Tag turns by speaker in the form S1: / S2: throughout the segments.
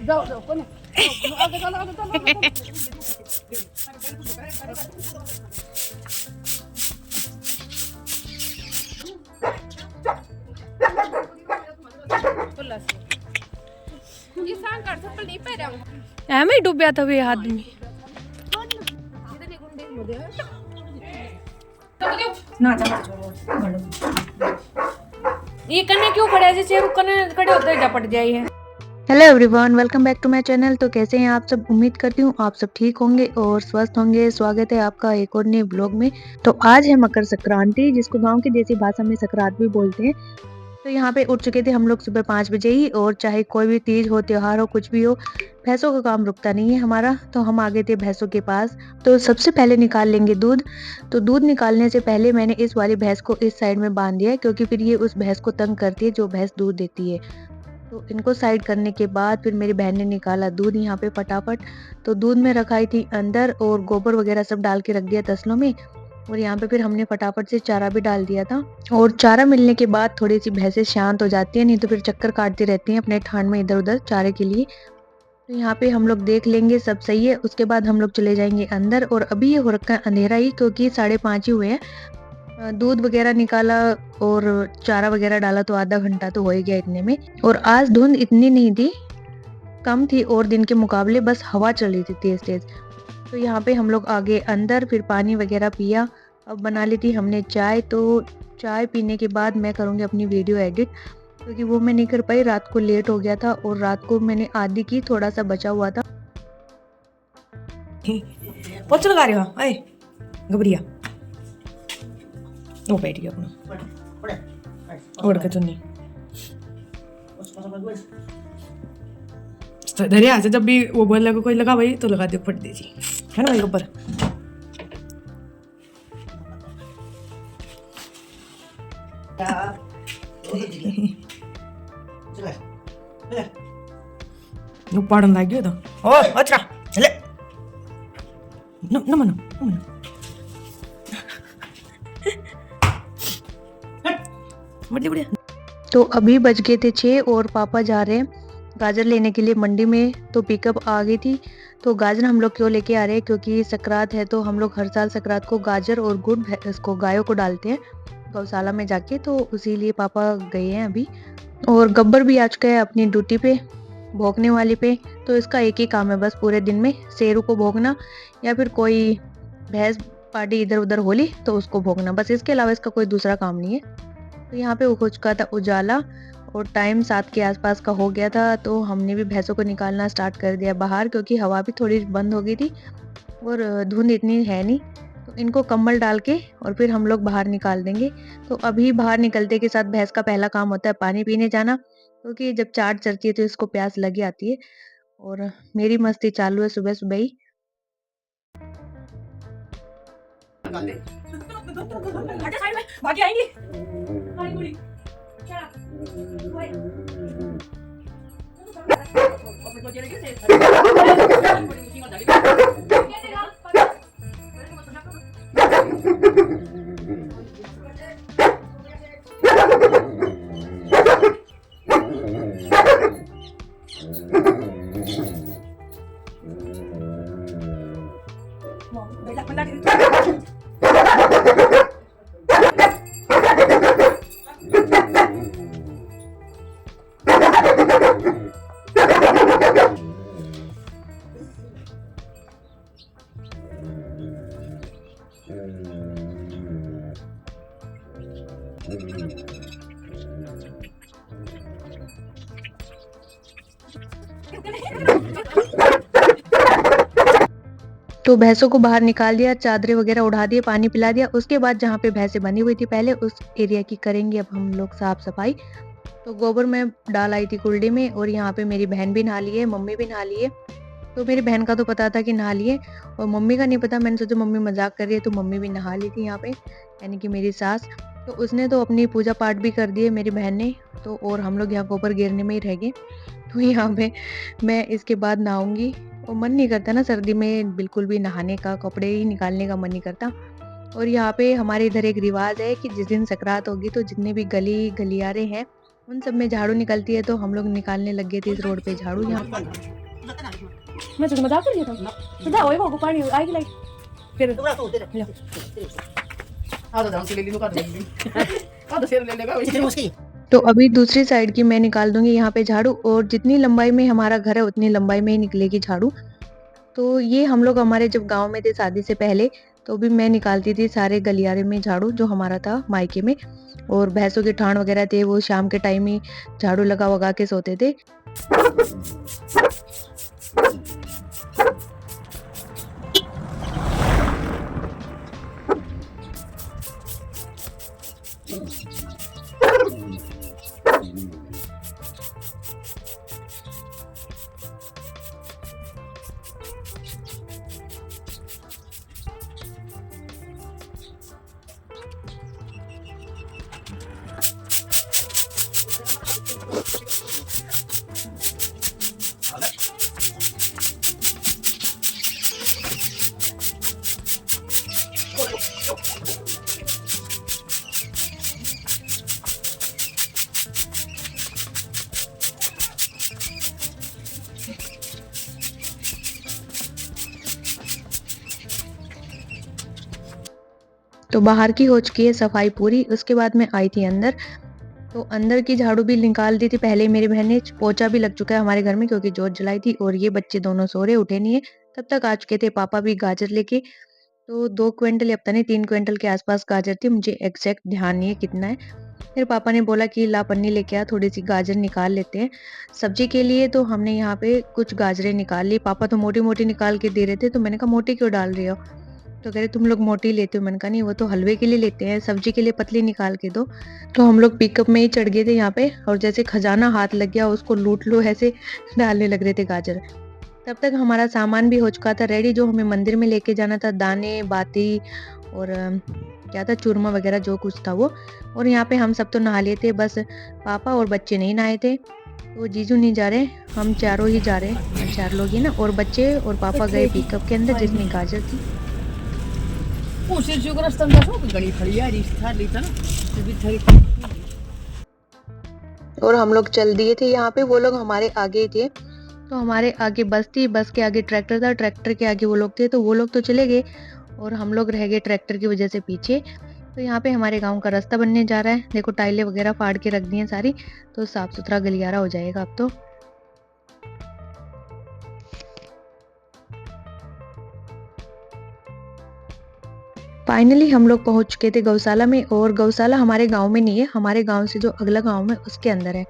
S1: जाओ जाओ कोने आगे चलो आगे चलो ये सांग कर चप्पल नहीं पहना
S2: मैं डूबया था वे आदमी ये कने क्यों खड़े ऐसे चेयर कने खड़े होते जा पड़ जाए है। Hello everyone, welcome back to my channel. तो कैसे हैं आप सब? उम्मीद करती हूँ आप सब ठीक होंगे और स्वस्थ होंगे। स्वागत है आपका एक और नए ब्लॉग में। तो आज है मकर संक्रांति, जिसको गांव की देसी भाषा में संक्रांत भी बोलते हैं। तो यहाँ पे उठ चुके थे हम लोग सुबह 5 बजे ही। और चाहे कोई भी तीज हो, त्योहार हो, कुछ भी हो, भैंसों का काम रुकता नहीं है हमारा। तो हम आ गए थे भैंसों के पास। तो सबसे पहले निकाल लेंगे दूध। तो दूध निकालने से पहले मैंने इस वाली भैंस को इस साइड में बांध दिया है, क्योंकि फिर ये उस भैंस को तंग करती है जो भैंस दूध देती है। तो इनको साइड करने के बाद फिर मेरी बहन ने निकाला दूध यहाँ पे फटाफट। तो दूध में रखाई थी अंदर और गोबर वगैरह सब डाल के रख दिया तसलों में। और यहाँ पे फिर हमने फटाफट से चारा भी डाल दिया था। और चारा मिलने के बाद थोड़ी सी भैंसें शांत हो जाती है, नहीं तो फिर चक्कर काटती रहती हैं अपने ठान में इधर उधर चारे के लिए। तो यहाँ पे हम लोग देख लेंगे सब सही है, उसके बाद हम लोग चले जाएंगे अंदर। और अभी ये हो रखा है अंधेरा ही, क्योंकि 5:30 ही हुए हैं। दूध वगैरह निकाला और चारा वगैरह डाला तो आधा घंटा तो हो ही गया इतने में। और आज धुंध इतनी नहीं थी, कम थी और दिन के मुकाबले, बस हवा चल रही थी तेज तेज। तो यहाँ पे हम लोग आगे अंदर, फिर पानी वगैरह पिया। अब बना ली थी हमने चाय। तो चाय पीने के बाद मैं करूँगी अपनी वीडियो एडिट, क्योंकि वो मैं नहीं कर पाई, रात को लेट हो गया था। और रात को मैंने आधी की, थोड़ा सा बचा हुआ था।
S3: पोछा लगा रहे हो? अरे घबरिया वो बैठ गया अपना ओढ़ के चुन्नी दरिया से। जब भी वो बोल कोई लगा भाई तो लगा दे, फट दीजिए, है ना भाई ऊपर। पाड़न लाग गयो तो ओ अच्छा ले न न मनो न मनो बढ़िया बढ़िया।
S2: तो अभी बज गए थे 6 और पापा जा रहे हैं गाजर लेने के लिए मंडी में। तो पिकअप आ गई थी। तो गाजर हम लोग क्यों लेके आ रहे हैं? क्योंकि सकरात है, तो हम लोग हर साल सकरात को गाजर और गुड़ इसको गायों को डालते हैं गौशाला में जाके। तो उसी लिए पापा गए हैं अभी। और गब्बर भी आ चुका है अपनी ड्यूटी पे, भोंकने वाली पे। तो इसका एक ही काम है बस पूरे दिन में, शेरू को भोंकना, या फिर कोई भैंस पार्टी इधर उधर होली तो उसको भोंकना, बस। इसके अलावा इसका कोई दूसरा काम नहीं है। तो यहाँ पे हो चुका था उजाला और टाइम 7 के आसपास का हो गया था। तो हमने भी भैंसों को निकालना स्टार्ट कर दिया बाहर, क्योंकि हवा भी थोड़ी बंद हो गई थी और धुंध इतनी है नहीं। तो इनको कंबल डाल के और फिर हम लोग बाहर निकाल देंगे। तो अभी बाहर निकलते के साथ भैंस का पहला काम होता है पानी पीने जाना, क्योंकि जब चाट चरती है तो इसको प्यास लगी आती है। और मेरी मस्ती चालू है सुबह सुबह ही।
S3: भागी आएंगे
S2: तो भैंसों को बाहर निकाल दिया, चादरें वगैरह उड़ा दिए, पानी पिला दिया। उसके बाद जहाँ पे भैंसें बनी हुई थी पहले, उस एरिया की करेंगे अब हम लोग साफ सफाई। तो गोबर में डाल आई थी कुल्डी में। और यहाँ पे मेरी बहन भी नहा ली है, मम्मी भी नहा ली है। तो मेरी बहन का तो पता था कि नहा लिए, और मम्मी का नहीं पता। मैंने सोचा मम्मी मजाक कर रही है, तो मम्मी भी नहा ली थी यहाँ पे, यानी कि मेरी सास। तो उसने तो अपनी पूजा पाठ भी कर दिए मेरी बहन ने। तो और हम लोग यहाँ गोबर गिरने में ही रह गए। तो यहाँ पे मैं इसके बाद नहाऊंगी। और मन नहीं करता ना सर्दी में बिल्कुल भी नहाने का, कपड़े ही निकालने का मन नहीं करता। और यहाँ पे हमारे इधर एक रिवाज है कि जिस दिन सकरात होगी तो जितने भी गली गलियारे हैं उन सब में झाड़ू निकलती है, तो हम लोग निकालने लग गए थे इस रोड पे झाड़ू। यहाँ
S1: मैं तुझे मजाक कर रही था तो जा ओए को पानी आएगी लाइट फिर
S2: तो अभी दूसरी साइड की मैं निकाल दूंगी यहाँ पे झाड़ू, और जितनी लंबाई में हमारा घर है उतनी लंबाई में ही निकलेगी झाड़ू। तो ये हम लोग हमारे जब गांव में थे शादी से पहले, तो भी मैं निकालती थी सारे गलियारे में झाड़ू जो हमारा था मायके में, और भैंसों के ठाण वगैरह थे वो शाम के टाइम ही झाड़ू लगा वगा के सोते थे। तो बाहर की हो चुकी है सफाई पूरी। उसके बाद मैं आई थी अंदर, तो अंदर की झाड़ू भी निकाल दी थी पहले मेरी बहन ने। पोछा भी लग चुका है हमारे घर में क्योंकि जोत जलाई थी, और ये बच्चे दोनों सो रहे उठे नहीं है। तब तक आ चुके थे पापा भी गाजर लेके। तो 2 क्विंटल या पता नहीं 3 क्विंटल के आसपास गाजर थी, मुझे एग्जैक्ट ध्यान नहीं है कितना है। फिर पापा ने बोला कि ला पन्नी लेके आ, थोड़ी सी गाजर निकाल लेते हैं सब्जी के लिए। तो हमने यहाँ पे कुछ गाजरें निकाल ली। पापा तो मोटी मोटी निकाल के दे रहे थे, तो मैंने कहा मोटी क्यों डाल रहे हो, तो कह रहे तुम लोग मोटी लेते हो। मैंने कहा नहीं, वो तो हलवे के लिए लेते हैं, सब्जी के लिए पतली निकाल के दो। तो हम लोग पिकअप में ही चढ़ गए थे यहाँ पे, और जैसे खजाना हाथ लग गया उसको लूट लो ऐसे डालने लग रहे थे गाजर। तब तक हमारा सामान भी हो चुका था रेडी, जो हमें मंदिर में लेके जाना था, दाने बाती और क्या था चूरमा वगैरह जो कुछ था वो। और यहाँ पे हम सब तो नहा लिए थे, बस पापा और बच्चे नहीं नहाए थे। तो जीजू नहीं जा रहे, हम चारों ही जा रहे, 4 लोग ही ना, और बच्चे और पापा गए पिकअप के अंदर जिसमें गाजर थी। और हम लोग चल दिए थे यहाँ पे, वो लोग हमारे आगे ही थे। तो हमारे आगे बस थी, बस के आगे ट्रैक्टर था, ट्रैक्टर के आगे वो लोग थे। तो वो लोग तो चले गए और हम लोग रह गए ट्रैक्टर की वजह से पीछे। तो यहाँ पे हमारे गांव का रास्ता बनने जा रहा है। देखो टाइलें वगैरह फाड़ के रख दी हैं सारी, तो साफ सुथरा गलियारा हो जाएगा अब तो। फाइनली हम लोग पहुंच चुके थे गौशाला में, और गौशाला हमारे गांव में नहीं है, हमारे गांव से जो अगला गांव है उसके अंदर है।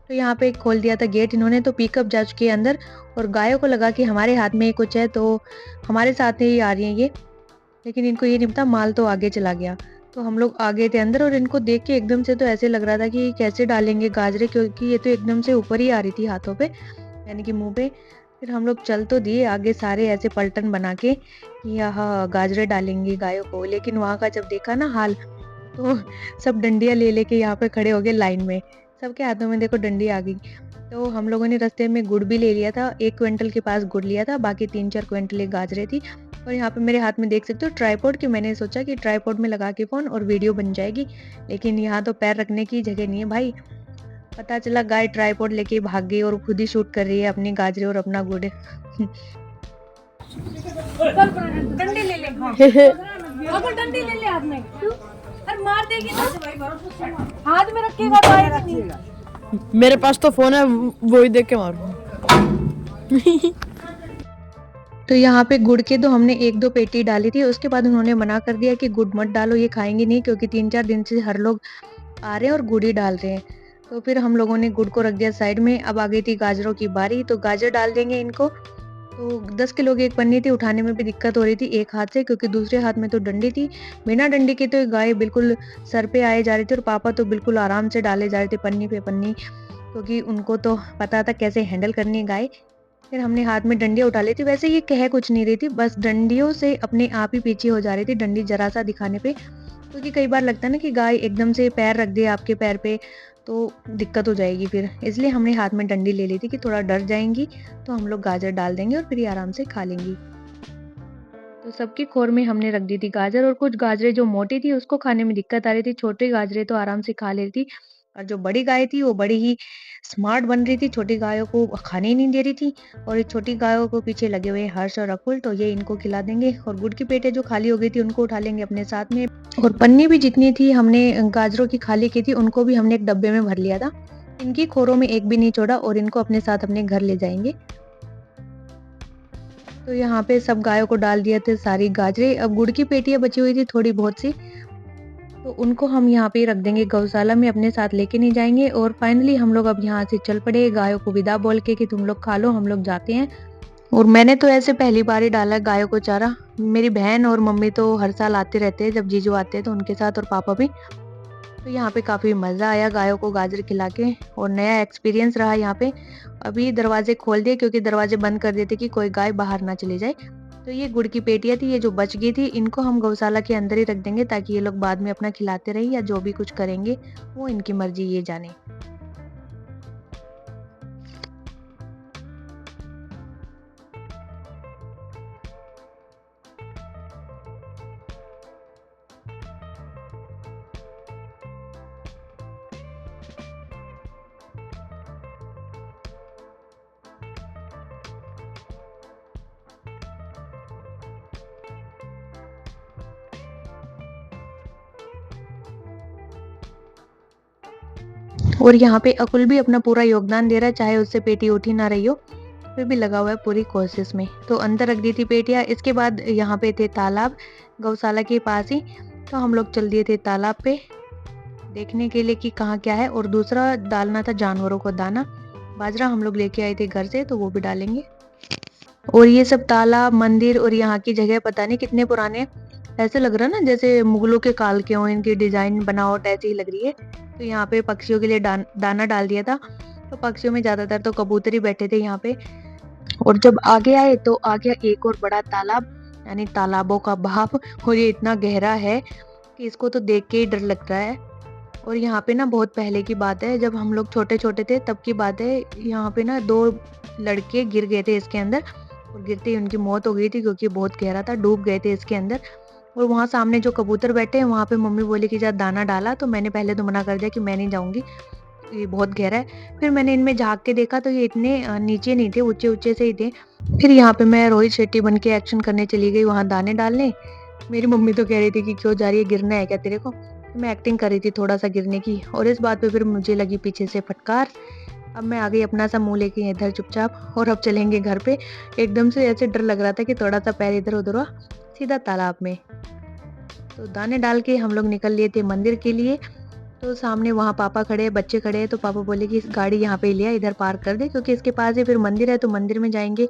S2: तो यहाँ पे खोल दिया था गेट इन्होंने, तो पिकअप जा चुकी है अंदर, और गायों को लगा कि हमारे हाथ में कुछ है, तो हमारे साथ ही आ रही हैं ये। लेकिन इनको ये नहीं पता माल तो आगे चला गया। तो हम लोग आगे थे अंदर, और इनको देख के एकदम से तो ऐसे लग रहा था कि कैसे डालेंगे गाजरे, क्योंकि ये तो एकदम से ऊपर ही आ रही थी हाथों पे, यानी कि मुंह पे। फिर हम लोग चल तो दिए आगे सारे ऐसे पलटन बना के कि यहाँ गाजरे डालेंगे गायों को। लेकिन वहाँ का जब देखा ना हाल, तो सब डंडियाँ ले लेके यहाँ पे खड़े हो गए लाइन में, सबके हाथों में देखो डंडी आ गई। तो हम लोगों ने रास्ते में गुड़ भी ले लिया था, 1 क्विंटल के पास गुड़ लिया था, बाकी 3-4 क्विंटल गाजरे थी। और यहाँ पे मेरे हाथ में देख सकते हो ट्राइपॉड, की मैंने सोचा कि ट्राइपॉड में लगा के फ़ोन और वीडियो बन जाएगी, लेकिन यहाँ तो पैर रखने की जगह नहीं है भाई। पता चला गाय ट्राइपॉड लेके भाग गई और खुद ही शूट कर रही है अपनी गाजरे और अपना गुड़।
S1: डंडी ले ले अब डंडी ले ले हाथ में अरे मार देगी ना हाथ में रखेगा तो आएगा नहीं।
S3: मेरे पास तो फोन है, वो ही देख के मारूंगा।
S2: तो यहाँ पे गुड़ के तो हमने 1-2 पेटी डाली थी, उसके बाद उन्होंने मना कर दिया कि गुड़ मत डालो, ये खाएंगे नहीं, क्योंकि 3-4 दिन से हर लोग आ रहे हैं और गुड़ ही डाल रहे हैं। तो फिर हम लोगों ने गुड़ को रख दिया साइड में। अब आ गई थी गाजरों की बारी, तो गाजर डाल देंगे इनको। तो 10 किलो की एक पन्नी थी, उठाने में भी दिक्कत हो रही थी एक हाथ से, क्योंकि दूसरे हाथ में तो डंडी थी। बिना डंडी के तो गाय बिल्कुल सर पे आए जा रही थी, और पापा तो बिल्कुल आराम से डाले जा रहे थे पन्नी पे पन्नी, क्योंकि उनको तो पता था कैसे हैंडल करनी है गाय। फिर हमने हाथ में डंडियाँ उठा ली थी। वैसे ये कह कुछ नहीं रही थी, बस डंडियों से अपने आप ही पीछे हो जा रही थी, डंडी जरा सा दिखाने पे। क्योंकि कई बार लगता है ना कि गाय एकदम से पैर रख दे आपके पैर पे, तो दिक्कत हो जाएगी फिर, इसलिए हमने हाथ में डंडी ले ली थी कि थोड़ा डर जाएंगी, तो हम लोग गाजर डाल देंगे और फिर ये आराम से खा लेंगी। तो सबकी खोर में हमने रख दी थी गाजर, और कुछ गाजरें जो मोटी थी उसको खाने में दिक्कत आ रही थी, छोटी गाजरें तो आराम से खा लेती। और जो बड़ी गाय थी वो बड़ी ही स्मार्ट बन रही थी, छोटी गायों को खाने ही नहीं दे रही थी। और ये छोटी गायों को पीछे लगे हुए हर्ष और अकुल, तो ये इनको खिला देंगे। और गुड़ की पेटियां जो खाली हो गई थी उनको उठा लेंगे अपने साथ में। और पन्नी भी जितनी थी हमने गाजरों की खाली की थी उनको भी हमने एक डब्बे में भर लिया था। इनकी खोरों में एक भी नहीं छोड़ा और इनको अपने साथ अपने घर ले जाएंगे। तो यहाँ पे सब गायों को डाल दिए थे सारी गाजरे। अब गुड़ की पेटियां बची हुई थी थोड़ी बहुत सी, तो उनको हम यहाँ पे रख देंगे गौशाला में, अपने साथ लेके नहीं जाएंगे। और फाइनली हम लोग अब यहाँ से चल पड़े गायों को विदा बोल के कि तुम लोग खा लो, हम लोग जाते हैं। और मैंने तो ऐसे पहली बार ही डाला गायों को चारा। मेरी बहन और मम्मी तो हर साल आते रहते हैं, जब जीजू आते हैं तो उनके साथ, और पापा भी। तो यहाँ पे काफी मजा आया गायों को गाजर खिला के, और नया एक्सपीरियंस रहा यहाँ पे। अभी दरवाजे खोल दिए क्योंकि दरवाजे बंद कर दिए थे कि कोई गाय बाहर ना चली जाए। तो ये गुड़ की पेटियां थी, ये जो बच गई थी इनको हम गौशाला के अंदर ही रख देंगे, ताकि ये लोग बाद में अपना खिलाते रहे या जो भी कुछ करेंगे वो इनकी मर्जी, ये जाने। और यहाँ पे अकुल भी अपना पूरा योगदान दे रहा है, चाहे उससे पेटी उठी ना रही हो, फिर भी लगा हुआ है पूरी कोशिश में। तो अंदर रख दी थी पेटियां। इसके बाद यहाँ पे थे तालाब गौशाला के पास ही, तो हम लोग चल दिए थे तालाब पे देखने के लिए कि कहाँ क्या है। और दूसरा डालना था जानवरों को दाना, बाजरा हम लोग लेके आए थे घर से, तो वो भी डालेंगे। और ये सब तालाब, मंदिर और यहाँ की जगह पता नहीं कितने पुराने हैं। ऐसे लग रहा है ना जैसे मुगलों के काल के हों, इनकी डिजाइन बनावट ऐसी ही लग रही है। तो यहाँ पे पक्षियों के लिए दाना डाल दिया था। तो पक्षियों में ज्यादातर तो कबूतर ही बैठे थे यहाँ पे। और जब आगे आए तो आ गया एक और बड़ा तालाब, यानी तालाबों का बाप। और ये इतना गहरा है कि इसको तो देख के ही डर लग रहा है। और यहाँ पे ना बहुत पहले की बात है, जब हम लोग छोटे छोटे थे तब की बात है। यहाँ पे ना 2 लड़के गिर गए थे इसके अंदर, और गिरते ही उनकी मौत हो गई थी क्योंकि बहुत गहरा था, डूब गए थे इसके अंदर। और वहाँ सामने जो कबूतर बैठे हैं वहाँ पे मम्मी बोली कि जा दाना डाला, तो मैंने पहले तो मना कर दिया कि मैं नहीं जाऊंगी, ये बहुत गहरा है। फिर मैंने इनमें झाँक के देखा तो ये इतने नीचे नहीं थे, ऊंचे ऊंचे से ही थे। फिर यहाँ पे मैं रोहित शेट्टी बन के एक्शन करने चली गई वहाँ दाने डालने। मेरी मम्मी तो कह रही थी कि क्यों जा रही है, गिरना है क्या तेरे को। मैं एक्टिंग कर रही थी थोड़ा सा गिरने की, और इस बात पे फिर मुझे लगी पीछे से फटकार। अब मैं आ गई अपना सा मुंह लेके इधर चुपचाप, और अब चलेंगे घर पे। एकदम से ऐसे डर लग रहा था कि थोड़ा सा पैर इधर उधर हुआ, सीधा तालाब में। तो दाने डाल के हम लोग निकल लिए थे मंदिर के लिए। तो सामने वहाँ पापा खड़े, बच्चे खड़े हैं, तो पापा बोले कि इस गाड़ी यहाँ पे लिया, इधर पार्क कर दे, क्योंकि इसके पास ही फिर मंदिर है, तो मंदिर में जाएंगे।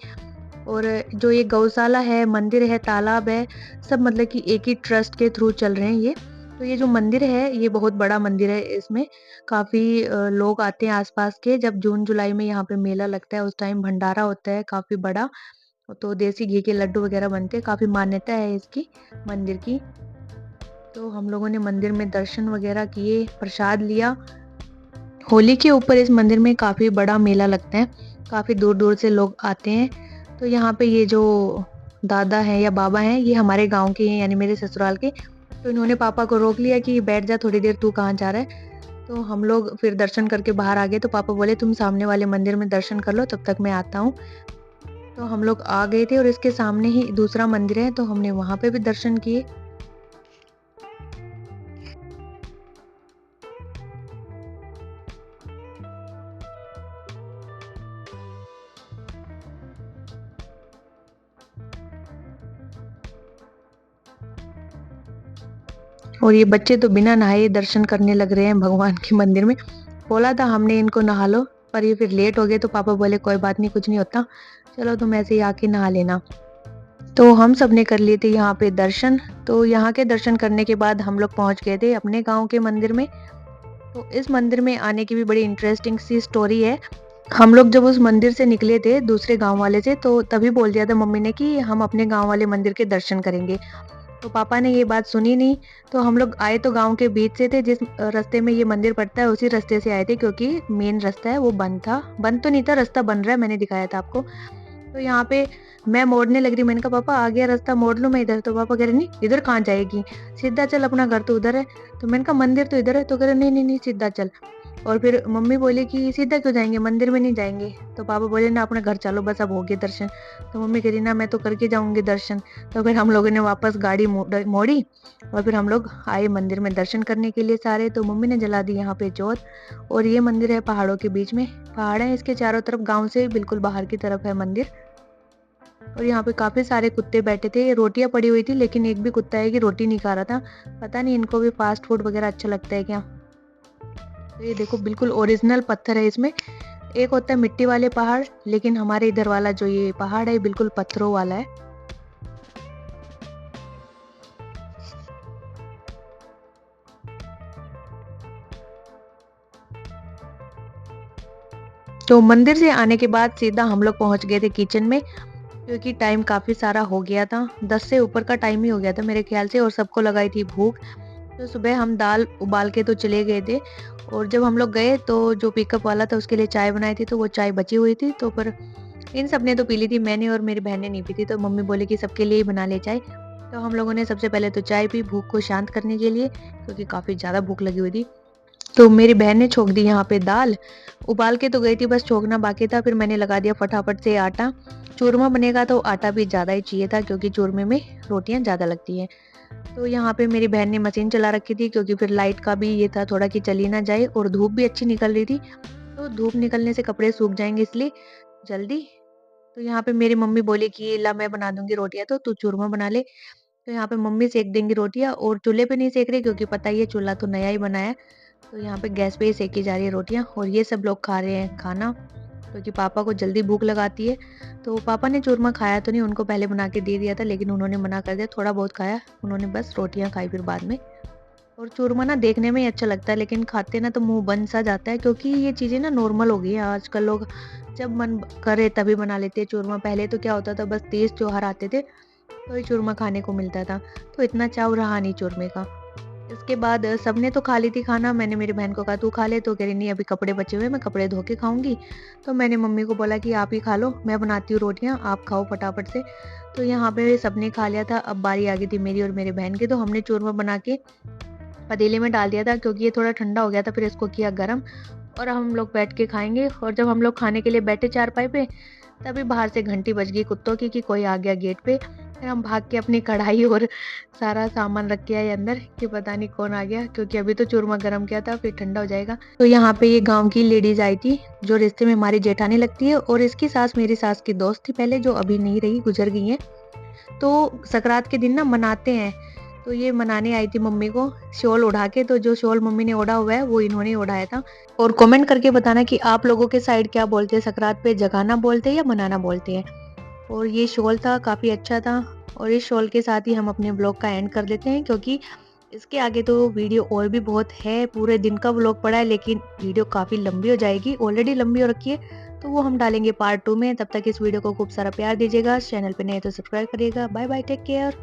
S2: और जो ये गौशाला है, मंदिर है, तालाब है, सब मतलब कि एक ही ट्रस्ट के थ्रू चल रहे हैं ये। तो ये जो मंदिर है ये बहुत बड़ा मंदिर है, इसमें काफी लोग आते हैं आसपास के। जब जून जुलाई में यहाँ पे मेला लगता है उस टाइम भंडारा होता है काफी बड़ा, तो देसी घी के लड्डू वगैरह बनते हैं, काफी मान्यता है इसकी मंदिर की। तो हम लोगों ने मंदिर में दर्शन वगैरह किए, प्रसाद लिया। होली के ऊपर इस मंदिर में काफी बड़ा मेला लगता है, काफी दूर दूर से लोग आते हैं। तो यहाँ पे ये जो दादा हैं या बाबा हैं, ये हमारे गांव के हैं, यानी मेरे ससुराल के। तो इन्होंने पापा को रोक लिया कि बैठ जा थोड़ी देर, तू कहाँ जा रहा है। तो हम लोग फिर दर्शन करके बाहर आ गए। तो पापा बोले तुम सामने वाले मंदिर में दर्शन कर लो, तब तक मैं आता हूँ। तो हम लोग आ गए थे, और इसके सामने ही दूसरा मंदिर है, तो हमने वहां पे भी दर्शन किए। और ये बच्चे तो बिना नहाए दर्शन करने लग रहे हैं भगवान के मंदिर में। बोला था हमने इनको नहा लो, पर ये फिर लेट हो गए, तो पापा बोले कोई बात नहीं, कुछ नहीं होता, चलो तुम ऐसे ही आके नहा लेना। तो हम सब ने कर लिए थे यहाँ पे दर्शन। तो यहाँ के दर्शन करने के बाद हम लोग पहुंच गए थे अपने गांव के मंदिर में। तो इस मंदिर में आने की भी बड़ी इंटरेस्टिंग सी स्टोरी है। हम लोग जब उस मंदिर से निकले थे दूसरे गांव वाले से, तो तभी बोल दिया था मम्मी ने कि हम अपने गांव वाले मंदिर के दर्शन करेंगे। तो पापा ने ये बात सुनी नहीं। तो हम लोग आए तो गांव के बीच से थे, जिस रास्ते में ये मंदिर पड़ता है उसी रास्ते से आए थे, क्योंकि मेन रास्ता है वो बंद था। बंद तो नहीं था, रास्ता बन रहा है, मैंने दिखाया था आपको। तो यहाँ पे मैं मोड़ने लग रही, मैंने कहा पापा आ गया रास्ता, मोड़ लूं मैं इधर। तो पापा कह रहे नहीं इधर कहाँ जाएगी, सीधा चल, अपना घर तो उधर है। तो मैंने कहा मंदिर तो इधर है। तो कह रहे नहीं नहीं नहीं सीधा चल। और फिर मम्मी बोली कि सीधा क्यों जाएंगे, मंदिर में नहीं जाएंगे। तो पापा बोले ना अपने घर चलो, बस अब हो गए दर्शन। तो मम्मी कह रही ना मैं तो करके जाऊंगी दर्शन। तो फिर हम लोगों ने वापस गाड़ी मोड़ी और फिर हम लोग आए मंदिर में दर्शन करने के लिए सारे। तो मम्मी ने जला दी यहाँ पे जोत। और ये मंदिर है पहाड़ों के बीच में, पहाड़ है इसके चारों तरफ, गाँव से बिल्कुल बाहर की तरफ है मंदिर। और यहाँ पे काफी सारे कुत्ते बैठे थे, रोटियां पड़ी हुई थी, लेकिन एक भी कुत्ता है कि रोटी नहीं खा रहा था। पता नहीं इनको भी फास्ट फूड वगैरह अच्छा लगता है क्या। तो ये देखो बिल्कुल ओरिजिनल पत्थर है इसमें। एक होता है मिट्टी वाले पहाड़, लेकिन हमारे इधर वाला जो ये पहाड़ है बिल्कुल पत्थरों वाला है। तो मंदिर से आने के बाद सीधा हम लोग पहुंच गए थे किचन में, क्योंकि टाइम काफी सारा हो गया था, 10 से ऊपर का टाइम ही हो गया था मेरे ख्याल से, और सबको लगाई थी भूख। तो सुबह हम दाल उबाल के तो चले गए थे, और जब हम लोग गए तो जो पिकअप वाला था उसके लिए चाय बनाई थी, तो वो चाय बची हुई थी। तो पर इन सब ने तो पी ली थी, मैंने और मेरी बहन ने नहीं पी थी। तो मम्मी बोली कि सबके लिए ही बना ले चाय। तो हम लोगों ने सबसे पहले तो चाय पी भूख को शांत करने के लिए, क्योंकि काफी ज्यादा भूख लगी हुई थी। तो मेरी बहन ने छोक दी यहाँ पे दाल, उबाल के तो गई थी, बस छोकना बाकी था। फिर मैंने लगा दिया फटाफट से आटा। चूरमा बनेगा तो आटा भी ज़्यादा ही चाहिए था, क्योंकि चूरमे में रोटियां ज़्यादा लगती हैं। तो यहाँ पे मेरी बहन ने मशीन चला रखी थी, क्योंकि फिर लाइट का भी ये था थोड़ा कि चली ना जाए, और धूप भी अच्छी निकल रही थी। तो धूप निकलने से कपड़े सूख जाएंगे इसलिए जल्दी। तो यहाँ पे मेरी मम्मी बोली कि ला मैं बना दूंगी रोटियां, तो तू चूरमा बना ले। तो यहाँ पे मम्मी सेक देंगी रोटियां, और चूल्हे पे नहीं सेक रही, क्योंकि पता ही है चूल्हा तो नया ही बनाया है। तो यहाँ पे गैस पे ही सेकी जा रही है रोटियां, और ये सब लोग खा रहे हैं खाना, क्योंकि पापा को जल्दी भूख लगाती है। तो पापा ने चूरमा खाया तो नहीं, उनको पहले बना के दे दिया था, लेकिन उन्होंने मना कर दिया, थोड़ा बहुत खाया उन्होंने, बस रोटियां खाई फिर बाद में। और चूरमा ना देखने में ही अच्छा लगता है, लेकिन खाते ना तो मुंह बंद सा जाता है, क्योंकि ये चीजें ना नॉर्मल हो गई है आजकल। लोग जब मन करे तभी बना लेते हैं चूरमा। पहले तो क्या होता था, बस तीज त्योहार आते थे तो ही चूरमा खाने को मिलता था, तो इतना चाव रहा नहीं चूरमे का। इसके बाद सबने तो खा ली थी खाना, मैंने मेरी बहन को कहा तू खा ले, तो कह रही नहीं अभी कपड़े बचे हुए, मैं कपड़े धो के खाऊंगी। तो मैंने मम्मी को बोला कि आप ही खा लो, मैं बनाती हूँ रोटियां, आप खाओ फटाफट से। तो यहाँ पे सबने खा लिया था, अब बारी आ गई थी मेरी और मेरे बहन की। तो हमने चूरमा बना के पतीले में डाल दिया था, क्योंकि ये थोड़ा ठंडा हो गया था, फिर इसको किया गर्म, और हम लोग बैठ के खाएंगे। और जब हम लोग खाने के लिए बैठे चारपाई पे, तभी बाहर से घंटी बज गई कुत्तों की कि कोई आ गया गेट पे। फिर हम भाग के अपनी कढ़ाई और सारा सामान रख के आए अंदर, कि पता नहीं कौन आ गया, क्योंकि अभी तो चूरमा गर्म किया था, फिर ठंडा हो जाएगा। तो यहाँ पे ये गांव की लेडीज आई थी, जो रिश्ते में हमारी जेठानी लगती है, और इसकी सास मेरी सास की दोस्त थी पहले, जो अभी नहीं रही, गुजर गई है। तो सकरात के दिन ना मनाते हैं, तो ये मनाने आई थी मम्मी को शॉल उड़ा के। तो जो शॉल मम्मी ने ओढ़ा हुआ है वो इन्होंने ओढ़ाया था। और कमेंट करके बताना कि आप लोगों के साइड क्या बोलते हैं, सकरात पे जगाना बोलते हैं या मनाना बोलते हैं। और ये शॉल था, काफी अच्छा था। और इस शॉल के साथ ही हम अपने ब्लॉग का एंड कर देते हैं, क्योंकि इसके आगे तो वीडियो और भी बहुत है, पूरे दिन का व्लॉग पड़ा है, लेकिन वीडियो काफी लंबी हो जाएगी, ऑलरेडी लंबी हो रखी है। तो वो हम डालेंगे पार्ट 2 में। तब तक इस वीडियो को खूब सारा प्यार दीजिएगा, चैनल पे नए तो सब्सक्राइब करिएगा। Bye bye, take care.